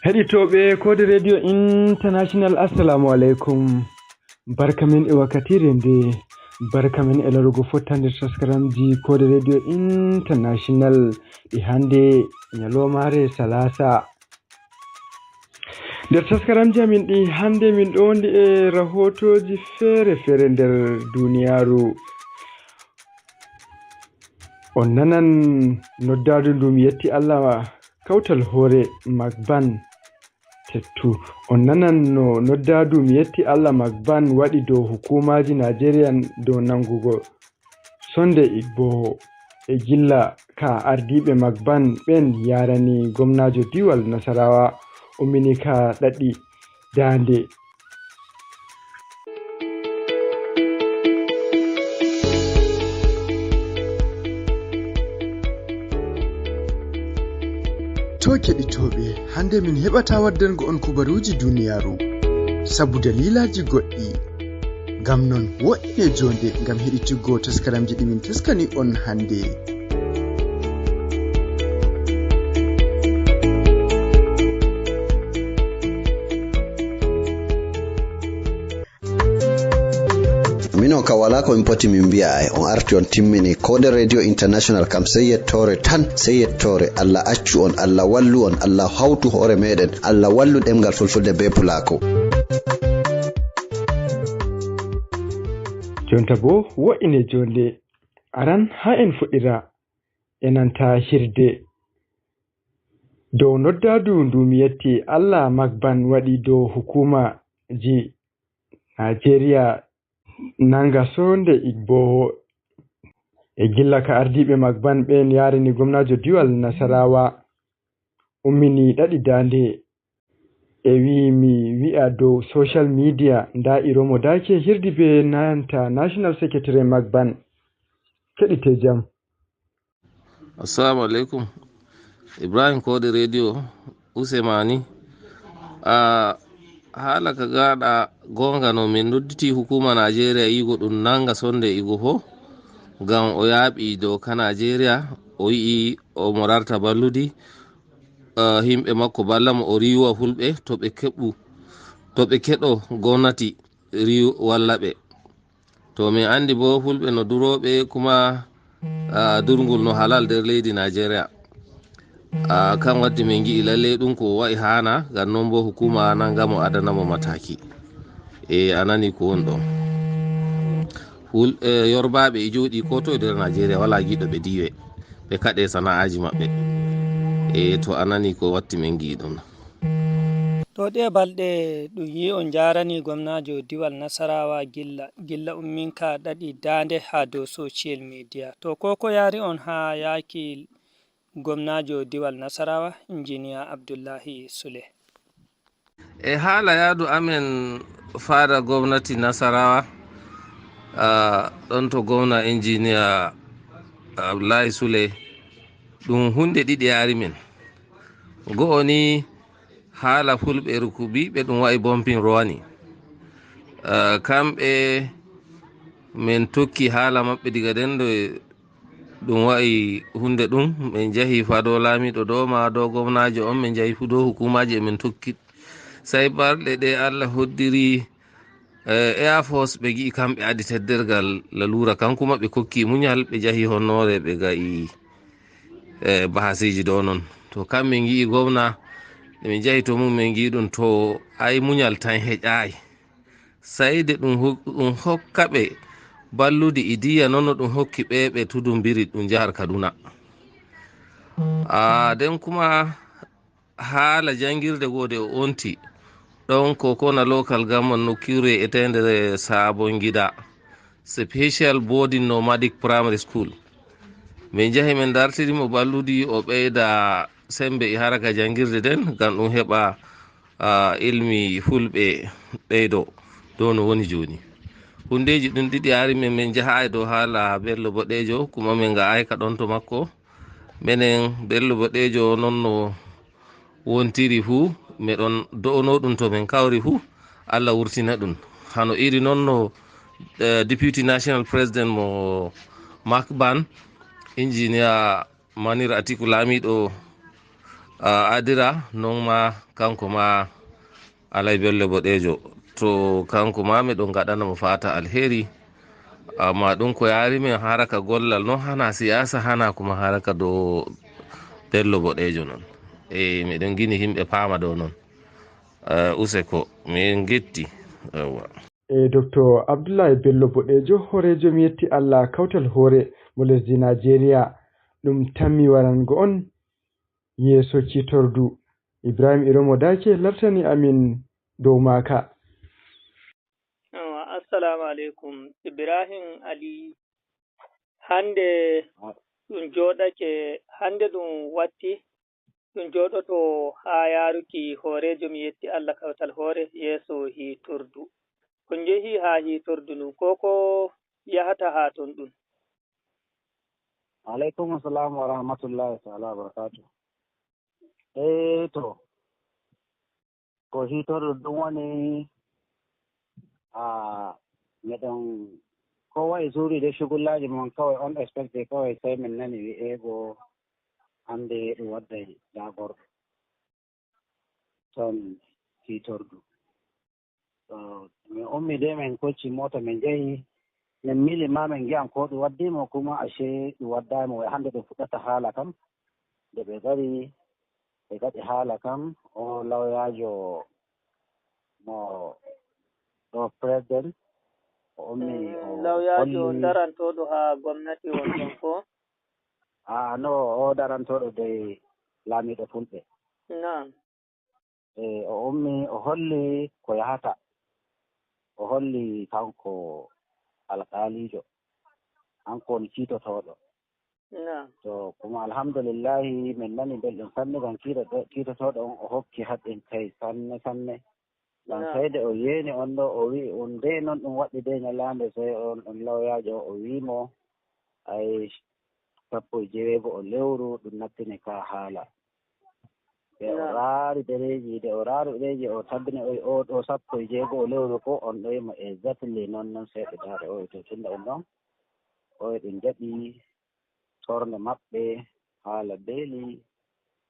Heɗitoɓe Kode Radio International Assalamu alaikum. Barka min e wakkatire nde. Barka min e larugo fottande taskaramji Kode Radio International ɗi hande nyalomare Salasa. Nder taskaramji amin ɗi hande min ɗo wondi e rahotoji fere nder duniyaru. On nanan noddadu ndum yetti Allah kawtal hore Magban tettu. On nanan no noddadu mi yetti Allah Magban waɗi dow hukumaji Najeriya dow nangugo sonde Igbo e gilla ka ardiɓe Magban ɓen yarani gomnajo diwal Nasarawa ummini ka ɗaɗi dande. To keɗitoɓe, hande min heɓata waddango on kubaruji duniyaru sabu dalilaji goɗɗi. Ngam non wo'ine jonde ngam heɗitiggo taskaramji ɗi min taskani on hande. Mino ka wala ko min poti min mbi'a ay on arti on timmini Kode Radio International kam sey yettore tan, sey yettore. Allah accu on, Allah wallu on, Allah hawtu hore meɗen, Allah wallu ɗemgal fulfulde be pulako. Jonta bo wo'ine jonde aran ha en fuɗɗira enanta hirde dow noddadu ndu mi yetti Allah Magban waɗi dow hukuma ji Najeriya nanga sonde Igbo e gilla ka ardiɓe Magban ɓen yarini gomnajo diwal Nasarawa ummini ɗaɗi dande e mi wi'a dow social media nda iromo dake hirdi be nanta National Secretary Magban. Keɗite jam. Assalamu alaikum. Ibrahim Kode Radio Usemani. Hala ka gaɗa gonga no min nodditi hukuma Najeriya yigo ɗum nanga sonde Igbo fo ngam o yaaɓi doka Najeriya o yi'i o morarta balludi himɓe makko balla mo o riwa fulɓe to ɓe keɗo gomnati walla ɓe. To min andi bo fulɓe no duroɓe kuma durgol no halal nder leydi Najeriya. Kan waddi min gi'i lalle ɗum ko wa'i hana, ngam non bo hukuma nangamo adanamo mataki. Anani ko won ɗon yorbaɓe e jooɗi ko to e nder Najeriya wala giɗo ɓe diwe ɓe kaɗe sana'aji maɓɓe. To anani ko watti min gi'i ɗum. To ɗe balɗe ɗum yi on jarani gomnajo diwal Nasarawa gilla umminka ɗaɗi dande ha dow social media. To koko yari on ha yaki gomnajo diwal Nasarawa injiniya Abdullahi Sule. Hala yadu amen fada gwamnati Nasarawa ɗon to gwamna injiniya Abdullahi Sule ɗum hunde ɗiɗi yari min. Go'o ni hala fulɓe rukubiɓe ɗum wa'i bompin rowani. Kamɓe min tokki hala maɓɓe diga den do ɗum wa'i hunde ɗum min jahi fado lamiɗo doma dow gomnajo on, min jahi fu dow hukumaji min tokki sai balɗe ɗe Allah hoddiri Air Force ɓe gi'i kamɓe adi teddergal lalura kan kuma ɓe kokki munyal ɓe jahi honnore ɓe ga'i bahasiji dow non. To kam min gi'i gomna min jahi to mum min gi'i ɗum to ai munyal tan heƴai sai de ɗum hokka ɓe balludi idiya noon no ɗum hokki ɓe tudumbiri ɗum jahar Kaduna. Den kuma haala jangirde gode o onti ɗon kokona local government nokkure etende Sabon Gida Special Boarding Nomadic Primary School. Min jahi min dartirimo balludi o ɓeyda sembe e haraka jangirde den ngam ɗum heɓa ilmi fulɓe ɓeydo dow no woni joni. Hundeji ɗum ɗiɗi ari min jaha dow haala Bello Boɗejo kuma min ga ayka ɗon to makko. Menen Bello Boɗejo non no wontiri fu miɗon do'no ɗum to min kawri fu Allah wurtina ɗum hano iri non no Deputy National President mo Magban Engineer Manir Atiku Lamiɗo adira non ma kanko ma alay bello boɗejo to kanko ma miɗon gaɗanamo fata alheri amma ɗum ko yari min haraka gollal non hana siyasa hana kuma haraka dow bello boɗejo non miɗen gini himɓe paama dow non useko min getti yawwa Dr. Abdullahi Bello Boɗejo horejo mi yetti Allah kawtal hore mo lesdi Najeriya ɗum tammi warango on yeeso citordu Ibrahim Iromo Dake lartani amin dow maka. Assalamu alaikum Ibrahim Ali. Hande ɗum joɗake hande ɗum watti ɗum joɗoto ha yaruki horejo mi yetti Allah kawtal hore yeeso hitordu ko jehi ha hitordu nu koko yahata ha ton ɗum. Alaikum assalam wa rahmatullahi ta'ala wa barakatuh. To ko hitordu ɗum woni meɗen kowa e zuri de shugullaji mon kawai unexpected kawai sai min nani wi'ego hande ɗum wadday jagorɗo ton hitordu. Min ummi de min kocci mota min jehi min mili ma min giyan ko ɗum waddimo kuma ashe ɗum waddamo way hande ɗum fuɗɗata haala kam nde ɓe gari ɓe gaɗi haala kam o lawyajo mo ɗo président o ummi lawyajo darantoɗo ha gomnati won ɗon ko no o darantoɗo de laamiɗo fulɓe nam o ummi o holli ko yahata o holli kanko alƙalijo hanko woni kiitotoɗo to kuma alhamdulillahi min nani belɗum sanne gam kiitotoɗo on o hokki haɗin kay sanne gam sayde o yeeni on ɗo o wi on nde noon ɗum waɗi de ñalande sey on ɗum lawyajo o wimo ay 19 o lewru ɗum nattini ka haala ɓe o raari dereji de o raari ɗereji o tabbini o ɗo 16 o lewru ko on ɗo yimo exactly noon seeɗe daare o to tunda ɗum ɗon o ɗum jaɓi torne maɓɓe haala beeli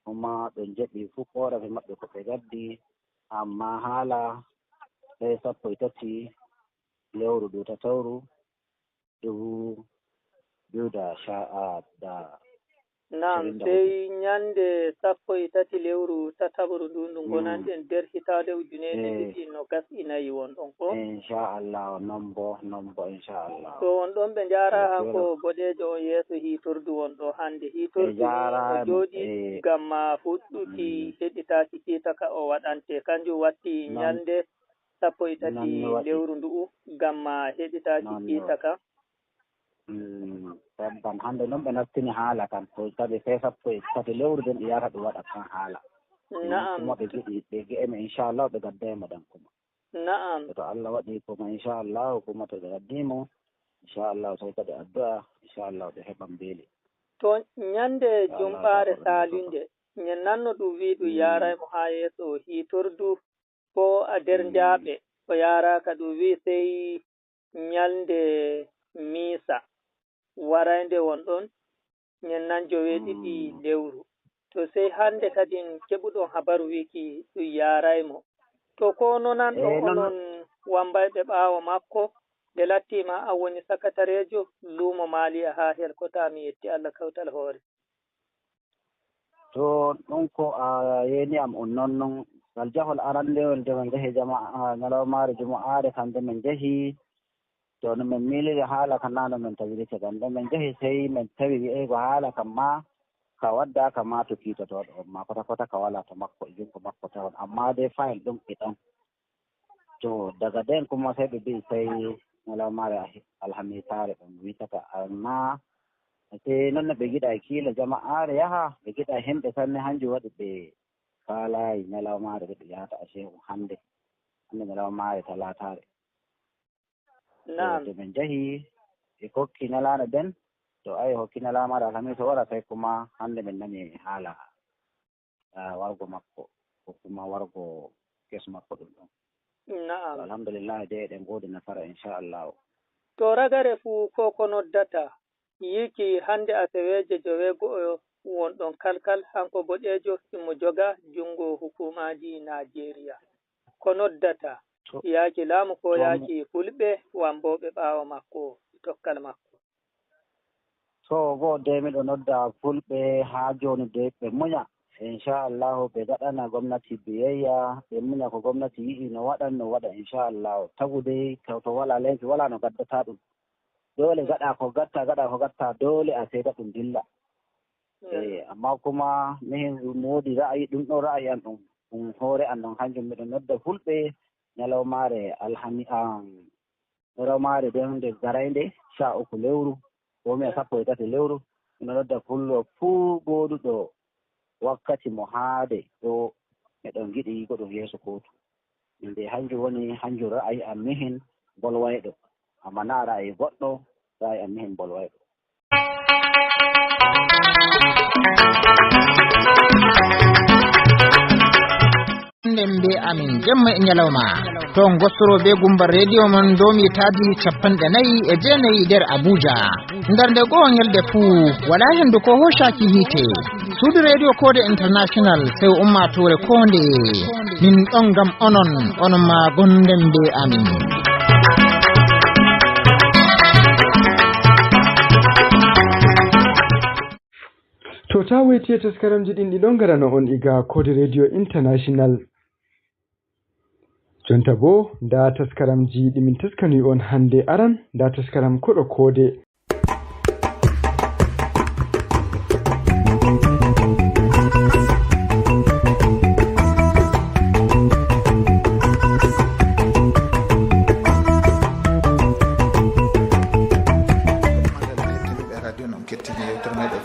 kuma ɗum jaɓi fuu korafe maɓɓe ko ɓe gaddi amma haala sey 13 lewru dutatawru 2010 nam sey ñande 13 lewru tatabru ndu gonanɗen nder hitande ujunere ɗiɗi no gasɗinayi won ɗon ko inchallah non bo inchallah to won ɗon ɓe jara hanko boɗejo on yeeso hitordu won ɗo hande hitordu o jooɗi ngam ma fuɗɗuki heɗitaki kiitaka o waɗante kanjum watti ñande 13 lewru ndu'u ngam ma heɗitaki kiitaka tabban hande noon ɓe naftini haala kan to kadi sey 13 lewru den ɗi yata ɗum waɗa kan haala kuma ɓe giɗi ɓe ge'eme inchallah ɓe gaddaymo ɗan kuma na'am to Allah waɗi kuma inchallah kuma to ɓe gaddimo inchallah sey kadi addu'a inchallah ɓe heɓan beeli to ñande jumɓare salinde ñen nanno ɗum wi ɗum yaraymo ha yeeso hitordu ko a nder njaaɓe o yaraka ɗum wi sey ñalde miisa warande won ɗon ñen nan 9 lewru to sey hande kadin keɓuɗon habaru wiki ɗum yaraymo to ko nonan ɗo onon wambayɓe ɓaawo makko nde lattima a woni sakatarejo luumo maaliya ha helkota mi yetti Allah kawtal hoore to ɗum ko a yeeni am on noon ngal jahol arandewol nde min njehi ñalawmaare jumu'aare kamde min njehi to no min miiliri haala ka nano min tawirike gam ɗo min njehi sey min tawi wi'ego haala kam ma ka waddaka ma to kiitotoɗo on ma kota kota ka wala to makko e junko makko tawon amma de fayil ɗum e ɗon to daga den kuma sey ɓe mbi sey ñalawmaare alhamisare ɗum witata amma sey noon no ɓe giɗa kiila jama'aare yaha ɓe giɗa himɓe sanne hanjum waɗi ɓe faalayi ñalawmaare ɓe yahata achehu hande ñalawmaare talatare to min jahi e hokki ñalaande den to ayi hokki ñalawmaare alhamisa wara sey kuma hande min nani haala wargo makko ko kuma wargo kes makko ɗum ɗon na'am alhamdulillah de eɗen goodi nasara inchallahu to ragare fuu ko noddata yiki hande aseweje 9 wonɗon kalkal hanko boɗejo imo joga jungo hukumaji Najeriya ko noddata yaaki laamu ko yaaki fulɓe wamboɓe ɓaawo makko tokkal makko. So bo de miɗo nodda fulɓe ha joni de ɓe muña inchallahu ɓe gaɗana gomnati biyayya ɓe muña ko gomnati yiɗi no waɗa inchallahu tagu dey to wala leydi wala no gaddata ɗum dole gaɗa ko gatta dole a seeda ɗum dilla. Amma kuma min woodi ra'ayi ɗum ɗo ra'ayi an ɗum hoore an ɗon hanjum miɗo nodda fulɓe ñalawmaare ñalawmaare nde garayde 13 lewru ko mi 13 lewru miɗo nodda fullo fuu gooduɗo wakkati mo haade ɗo meɗon giɗi goɗɗum yeeso kootu nde hanjum ra'ayi an mihin bolwayɗo amma na ra'ayi goɗɗo ra'ayi an mihin bolwayɗo. Be amin jemma e nyalawma to gossoro be gumbar radio mon domi tadi 49 der Abuja ndarde go nyelde fu wala hendu ko hoshaki hite sudu radio code international sai ummatore konde min don gam onon ma gonden be amin. To ta waite taskaramji ɗin ɗiɗon garano on iga Code Radio International. Jonta bo nda taskaramji ɗimin taskani on hande aran nda taskaram koɗo kode.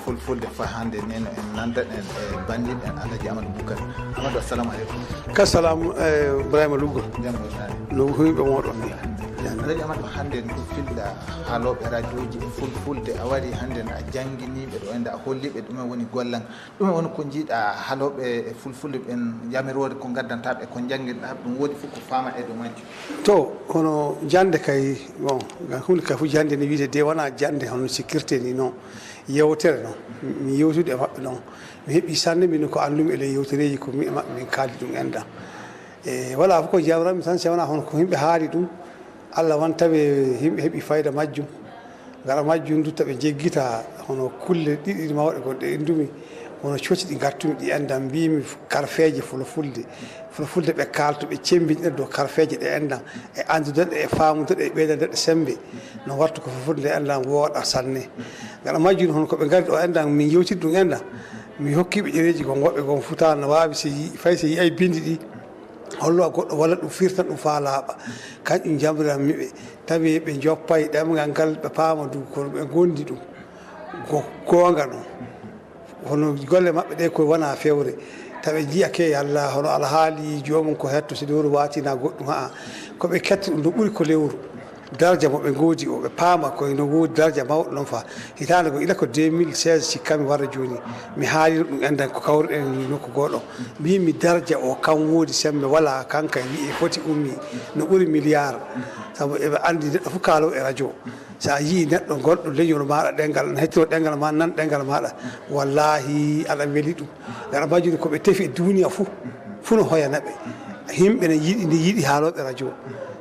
fulfulde fa hande nen en nandat en bandin en Alhaji Amadou Boukar. Amadou assalamu alaikum. Kassalamu Ibrahima Lugo. No huyɓe moɗon ni. Alhaji Amadou hande en filda haloɓe radioji e fulfulde a wari hande a janginiɓe ɗo ende a holliɓe ɗumen woni gollan ɗumen woni ko jiiɗa haloɓe e fulfulde ɓen yamirode ko gaddantaɓe ko jangguirɗa ɗum woodi fof ko fama e ɗo majji. To hono jande kay bon gam hunde kay fu jande ne wiite de wona jande hono sikkirte ni noon yewtere noon mi yewtude e maɓɓe noon mi heeɓi sanne min ko andumi ele yewtereji ko mi e maɓɓe min kaali ɗum enɗam e wala fof ko jawranmi tan si wona hono ko yimɓe haali ɗum Allah wantaɓe yimɓe heeɓi fayida majjum gara majjum dutta ɓe jeggita hono kulle ɗiɗi mawɗe gonɗe endumi hono coci ɗi gattumi ɗi enɗam mbimi karfeje fulfulde ɓe kalto ɓe cembinɗe dow karfeje ɗe enɗam e andudeɗe e famudeɗe e ɓeydadeɗe sembe no warta ko fulfulde nde enɗam wooɗa sanne gara majjum hono koɓe gari ɗo enɗam min yewtidi ɗum enɗam mi hokkiɓe ɗereji gon goɓɓe gon futa no wawi fay so yiyay bindi ɗi hollo goɗɗo walla ɗum firtan ɗum fa laaɓa kañƴum jamriran miɓe tawi ɓe joppay ɗemgal ngal ɓe paama du kono ɓe gondi ɗum ko goonga ɗum hono golle maɓɓe ɗe koye wona fewre tawi jiya ke Allah hono alhaali jomum ko hetto so lewru watina goɗɗum haa koɓe ketti ɗum ɗo ɓuri ko lewru darja mo ɓe goodi o ɓe paama koye no woodi darja mawɗo noon fa hitande ko ila ko 2016 sikkami warra joni mi haalino ɗum endan ko kawruɗen nokku goɗo mbimi darja o kam woodi sembe wala kanka wiye foti ummi no ɓuri milliard saabu eɓe andi neɗɗo fof kaalowo e radio sa yii neɗɗo gonɗo leñol maɗa ɗengal no hettino ɗengal ma nan ɗengal maɗa wallahi aɗa weeli ɗum gaɗa majjuni koɓe tefi e duniya fof no hoyanaɓe yimɓe ne yiɗi haaloɓe radio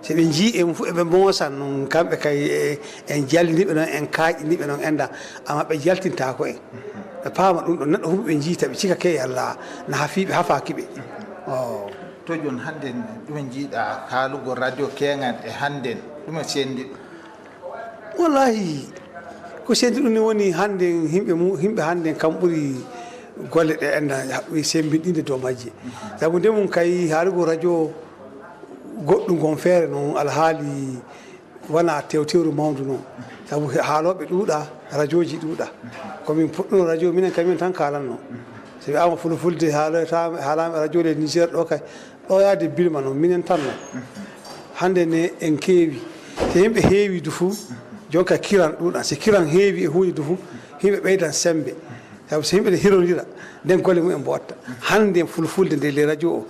so ɓe jii e fof eɓe moosan noon kamɓe kay en jalliniɓe noon en kaaƴiniɓe noon enda amma ɓe jaltintako en ɓe paama ɗum ɗo neɗɗo fof ɓe jiita ɓe cika ke Allah no hafakiɓe o to joni hande ɗumen jiiɗa haalugo radio keŋan e hande ɗumen sendi wallahi ko sendi ɗum ni woni hande yimɓe hande kam ɓuuri golle ɗe enna sembinɗinde dow majje saabu nde mum kay haalugo radio goɗɗum gon feere noon alhaali wona tewtewru mawdu noon saabu haaloɓe ɗuuɗa radio ji ɗuuɗa komin puɗɗuno radio minen kamin tan kalanno so wiyama fulfulde haalama radio le Niger ɗo kay ɗo yaade bilma noon minen tan noon hande ne en keewi so yimɓe heewi du fou jonka kiran ɗuuɗa so kiran heewi e hunde du fou yimɓe ɓeydan sembe saabu so yimɓe ne hirodira nden golle mum en mbotta hande fulfulde nde le radio o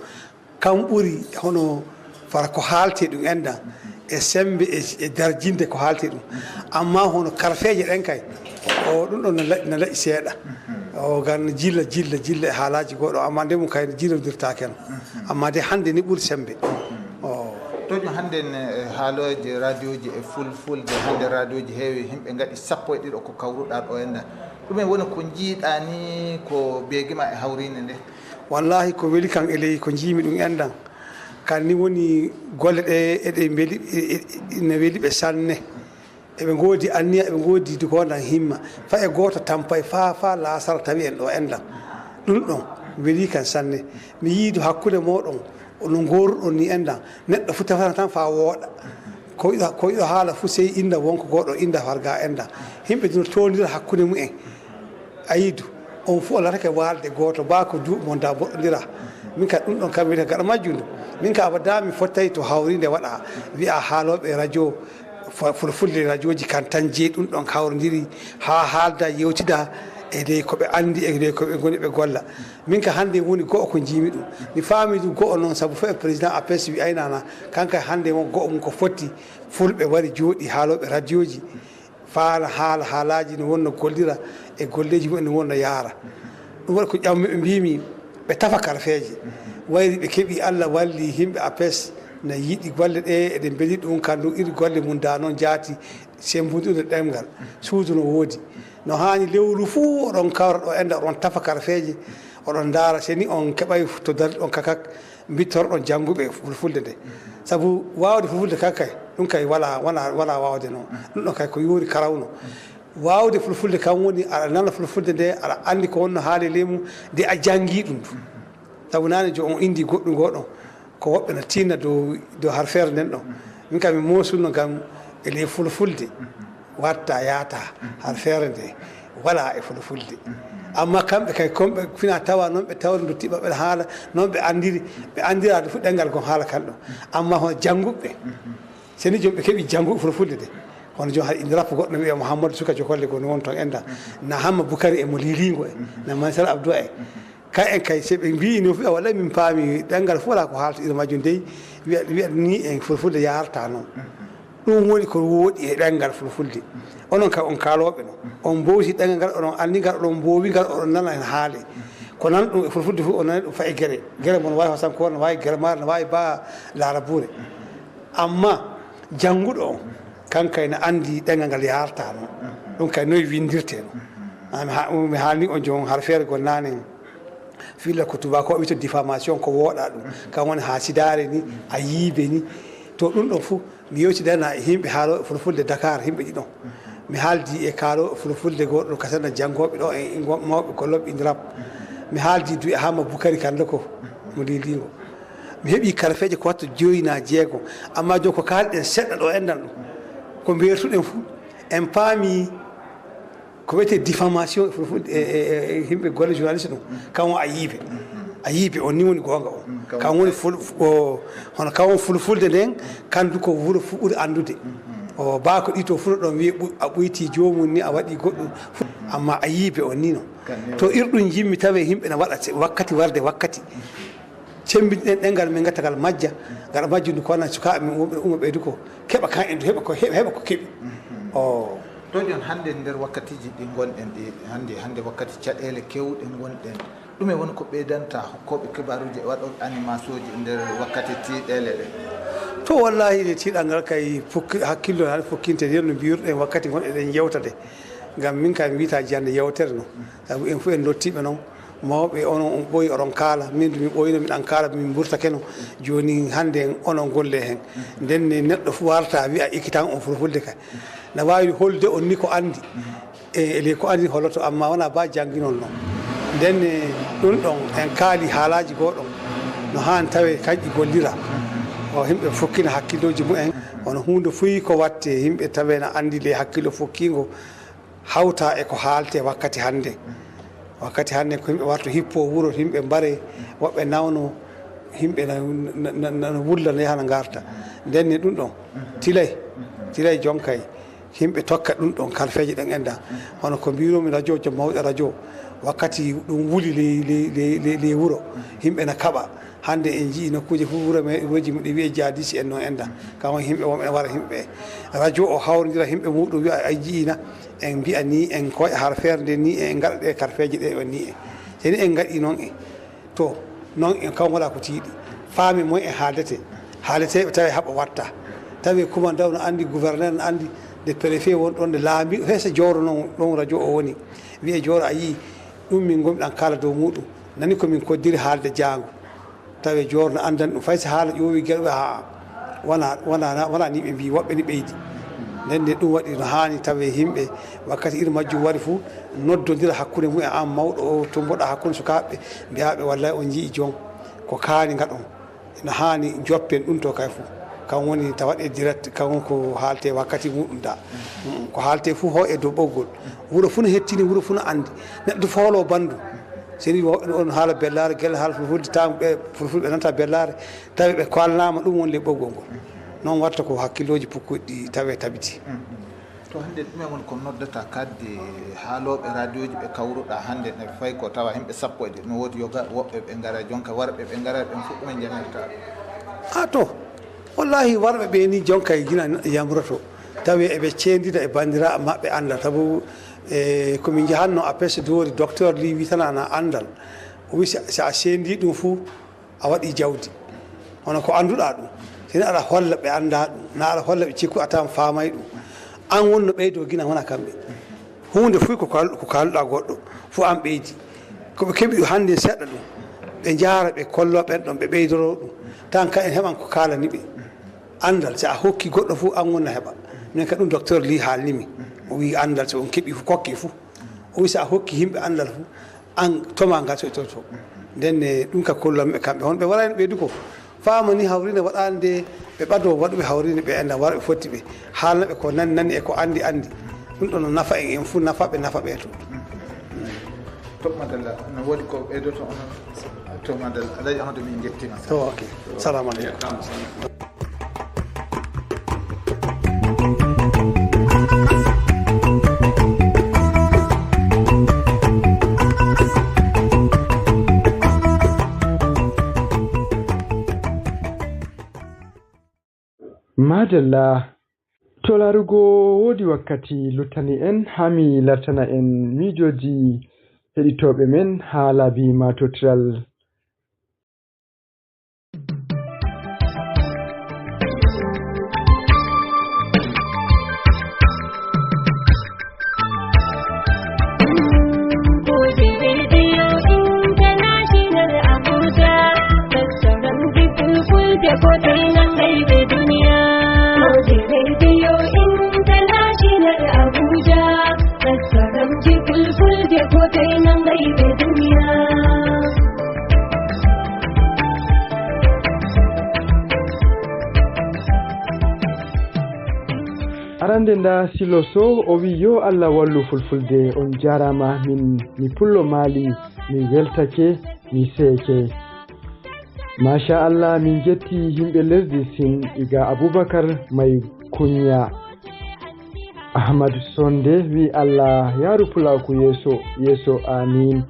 kam ɓuuri hono fara ko haalte ɗum endan e sembe e darjinde ko haalte ɗum amma hono karfeje ɗen kay o ɗum ɗon no laƴi seeɗa o gan jilla haalaji goɗo amma nde mum kay jillodirdake no amma de hande ni ɓuuri sembe toƴo hande haaloje radio ji e fulfulde hande radio ji heewi himɓe gaɗi 11 ko kawruɗa ɗo enda ɗumen woni ko jiiɗa ni ko beegima e hawrinde nde wallahi ko weli kan eleyi ko jiimi ɗum endan kan ni woni golle ɗe eɗe beeli ne weli ɓe sanne eɓe goodi anniya eɓe goodi dugondan himma fa e goto tampay fa lasara tawi en ɗo endan ɗum ɗon weli kan sanne mi yiido hakkude moɗon no goruɗon ni endan neɗɗo fu tefata tan fa wooɗa ko yiɗo haala fu sey inda wonko goɗo inda farga endan himɓe dino tondira hakkude mumen a yiidu on fu alatake walde goto ba ko duuɓi mon da boɗɗodira min ka ɗum ɗon kam wiyete gaɗa majjundu min ka abada mi fottayi to hawride waɗa wiya haaloɓe radio fulfulde radio ji kan tan jeeyi ɗum ɗon hawrodiri ha haalda yewtida e dey koɓe andi e dey koɓe goni ɓe golla min ka hande woni go'o ko jiimi ɗum mi faami ɗum go'o noon saabu fo e président APS wi aynana kanka hande won go'o mum ko fotti fulɓe wari jooɗi haaloɓe radio ji faala haalaji no wonno gollira e golleji mumen no wonno yaara ɗum waɗi ko ƴammi ɓe mbimi ɓe tafa karfeje wayri ɓe keeɓi Allah walli himɓe APS na yiɗi golle ɗe eɗen beeli ɗum kandu iri golle mum da noon jaati sembudude ɗemgal suudu no woodi no hani lewru fuu oɗon kawra ɗo enda oɗon tafa karfeje oɗon daara seni on keɓay to dari ɗon kakak bittorɗon jannguɓe fulfulde nde sabu wawde fulfulde kakkay ɗum kay wala wawde noon ɗum ɗon kay ko yoori karawno wawde fulfulde kam woni aɗa nana fulfulde nde aɗa andi ko wonno haali leymu nde a jangi ɗum sabu nane jo on indi goɗɗum goɗon ko woɓɓe no tinna dow harfere nden ɗon min kam mi mosulno gam e ley fulfulde watta yaata harfere nde wala e fulfulde amma kamɓe kay komɓe fina tawa noon ɓe tawri dottiɓe ɓe haala noon ɓe andirade fu ɗengal gon haala kan ɗon amma hono jannguɓe seni jom ɓe keeɓi jannguɓe fulfulde de hono joni haɗa indi rappo goɗɗo wiye Mouhamadou Suka Jokolle goni won toon enda na Hamma Boukary e mo liligo e na Mansara Abdou e kay en kay so ɓe mbi no fiya wallahi min paami ɗengal fof wala ko haalta ira majjum dey wiya ni en fulfulde yarata noon ɗum woni ko wooɗi e ɗengal fulfulde onon kay on kaaloɓe no on mbowti ɗengal ngal oɗon anndi ngal oɗon mboowi ngal oɗon nana hen haale ko nan ɗum e fulfulde fof o nani ɗum fayi guere mon wawi Hasankore no wawi guere mare no wawi ba Laraboure amma jannguɗo on kankay ne anndi ɗengal ngal yarata noon ɗum kay noyi windirte no mi haalni on jon har feere gon nane filla ko tubako wiyto diffamation ko wooɗa ɗum kam woni ha sidare ni a yiibe ni to ɗum ɗon fof mi yewtidana e himɓe haaloɓe fulfulde Dakar himɓe ɗiɗon mi haaldi e kaaloɓe fulfulde goɗɗo kasana janngoɓe ɗo e mawɓe kolloɓe indirap mi haaldi du e Hamma Boukary kande ko mo lilingo mi heeɓi karfeje ko watta 9 na 6 amma joni ko kalɗen seɗɗa ɗo endan ɗum ko mbiyertuɗen fuu en paami ko wiyete diffamation fulfulde e himɓe golle journaliste ɗum kan won a yiibe on ni woni gonga o kan woni hono kan won fulfulde nden kandu ko wuuro fu ɓuri andude o baako ɗi to fuɗo ɗon wiye a ɓoyti jomum ni a waɗi goɗɗum amma a yiibe on ni non to irɗum jimmi tawe himɓe ne waɗa wakkati warde wakkati cembinɗen ɗengal min gattagal majja gaɗa majjudu ko wona sukaɓe min uma ɓeydu ko keɓa kan en heɓa ko keeɓi o to jon hannde nder wakkatiji ɗi gonɗen ɗi hannde wakkati caɗele kewɗe gonɗen ɗume woni ko ɓeydanta hokkoɓe kibaruji e waɗoɓe animation ji nder wakkati tiiɗele ɗe to wallahi nde tiiɗal ngal kay hakkillo hade fokkinte yen no mbiyruɗen wakkati gonɗeɗen yewtade ngam min kam mi wiyata jande yewtere no sabu en fof en dottiɓe noon mawɓe onon on ɓooyi oɗon kaala min mi ɓooyino miɗan kaala min burtake no joni hannde onon golle hen nden ne neɗɗo fof warta wiya ikkitan on fulfulde kay ne wawi holde on ni ko andi e ley ko andi holloto amma wona ba jangginol noon nden ɗum ɗon en kaali haalaji goɗon no hani tawe kañƴi gollira o yimɓe fokkina hakkilloji mumen hono hunde fuyi ko watte yimɓe tawe ne andi ley hakkillo fokkigo hawta e ko haalte wakkati hannde ko yimɓe warto hippo wuuro yimɓe mbare woɓɓe nawno yimɓe no wulla no yaha no garta ndenni ɗum ɗon tilay jonkay yimɓe tokka ɗum ɗon kalfeje ɗen enda hono ko mbiromi radio jo mawɗe radio wakkati ɗum wuli ley wuuro yimɓe ne kaɓa hande en jii nokkuje fof wuro meɗoji muɗe wiye jadisi en no enda kawon himɓe wonɓe wara himɓe radio o hawrodira himɓe muɗum wiya a jiina en mbiya ni en koƴa har ferde ni en gaɗa ɗe karfeje ɗe on ni e seni en gaɗi noon e to noon en kam wala ko tiiɗi faami moy e haalete tawi haɓa watta tawi commandant no andi gouverneur no andi de préfet won ɗon de laambi hesa jowro noon ɗon radio o woni wiye jowro a yii ɗum min gomɗan kala dow muɗum nani komin koddiri haalde jango tawi jowro no andan ɗum fay so haala ƴoowi gueɗe ha wona ni ɓe mbi woɓɓe ni ɓeydi nden nde ɗum waɗi no hani tawi yimɓe wakkati iri majjum wari fuu noddodira hakkude mumen an mawɗo o to mboɗa hakkude sukaɓeɓe mbiyaɓe wallay on jii jon ko kaani gaɗon no hani joppen ɗum to kay fuu kan woni tawaɗe direct kan ko haalte wakkati muɗum da ko haalte fuu ho e dow ɓoggol wuuro fuu no hettini wuuro fuu no andi neɗɗo foolo bandu seni on haala bellare gueɗe haala fulfulde tamuɓe fulfulɓe nanta bellare tawi ɓe kalnama ɗum woni le ɓoggol ngol noon watta ko hakkilloji pukkuɗi tawe tabiti to hande ɗumen woni ko noddata kadde haaloɓe radio ji ɓe kawruɗa hande ne fayi ko tawa himɓe sappo e ɗi no woodi yoga woɓɓe ɓe gara jonka warɓe ɓe gara ɓen fuɗɗumen janirta a to wallahi warɓe ɓe ni jonka e gina yamroto tawi eɓe cendida e bandiraɓe maɓɓe andal sabu komin jahanno apes doori docteur li witanana andal o wi so a sendi ɗum fuu a waɗi jawdi hono ko anduɗa ɗum seni aɗa holla ɓe anda ɗum na aɗa holla ɓe cikku a tawan famay ɗum an wonno ɓeydo gina wona kamɓe hunde fuu ko kalluɗa goɗɗo fuu an ɓeydi koɓe keeɓi hande seɗɗa ɗum ɓe jaara ɓe kollo ɓen ɗon ɓe ɓeydoro ɗum tan ka en heɓan ko kalani ɓe andal so a hokki goɗɗo fuu an wonna heɓa min ka ɗum docteur li haalnimi o wi andal so on keeɓi fo kokki fuu o wi so a hokki yimɓe andal fuu an toma ngal so toto ndenne ɗum ka kollanɓe kamɓe hono ɓe warani ɓeydu ko faama ni hawrine waɗani nde ɓe ɓado waɗuɓe hawrine ɓe enda warɓe fotti ɓe haalnaɓe ko nani e ko andi ɗum ɗon no nafa en fuu nafa ɓe to toɓmadal no woodi ko ɓeydoto onon toɓmadal alaji amadou min jettima to ok salamu aleykum madalla to larugo woodi wakkati luttani en hami lartana en miijoji heɗitoɓe men ha laabi matotiral arande nda siloso o wi yo Allah wallu fulfulde on jarama mi pullo maali mi weltake mi seeke masha Allah min jetti himɓe lesdi sin iga Abubakar may kunya Ahmad Sonde wi Allah yaru pulaku yeso amin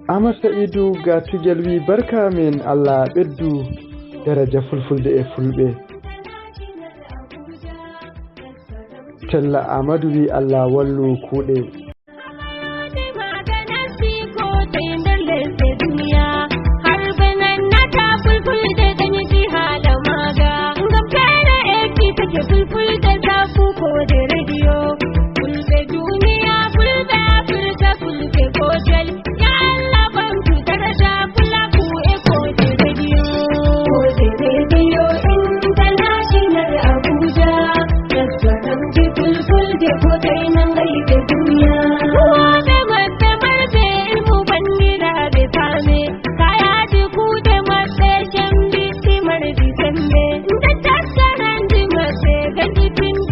Ahmad Sa'idu ga tugel wi barka men Allah ɓeddu daraja fulfulde e fulɓe Tella Amadou wi Allah wallu kuuɗe Thank you.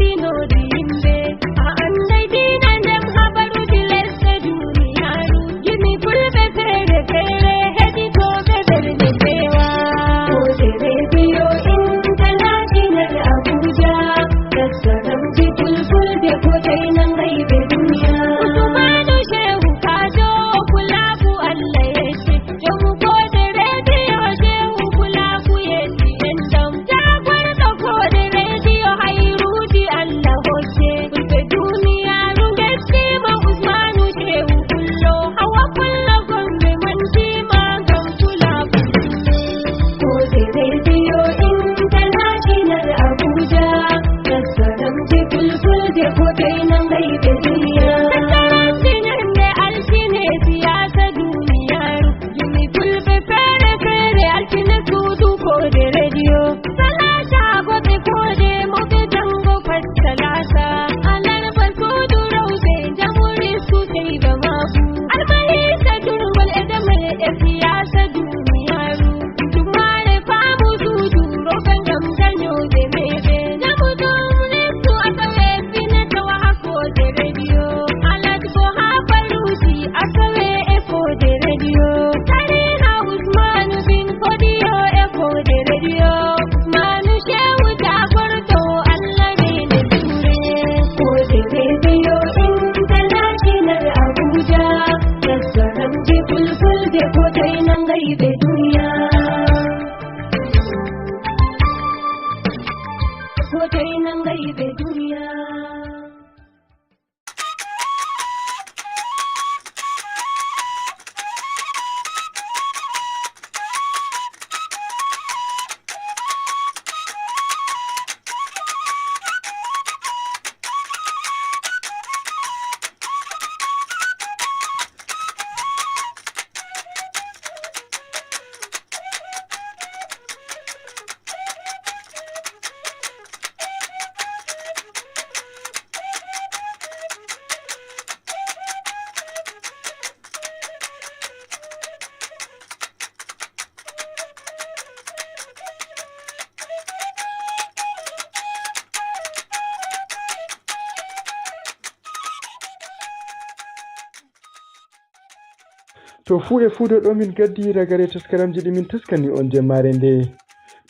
To fuu e fuu ɗo min gaddi ragare taskaramji ɗi min taskani on jemmare nde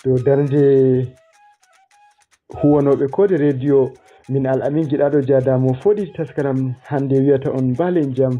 dow darnde huwanoɓe kode radio min Al-Amin Giɗaɗo Jadamo foɗi taskaram hande wiyata on balen jam.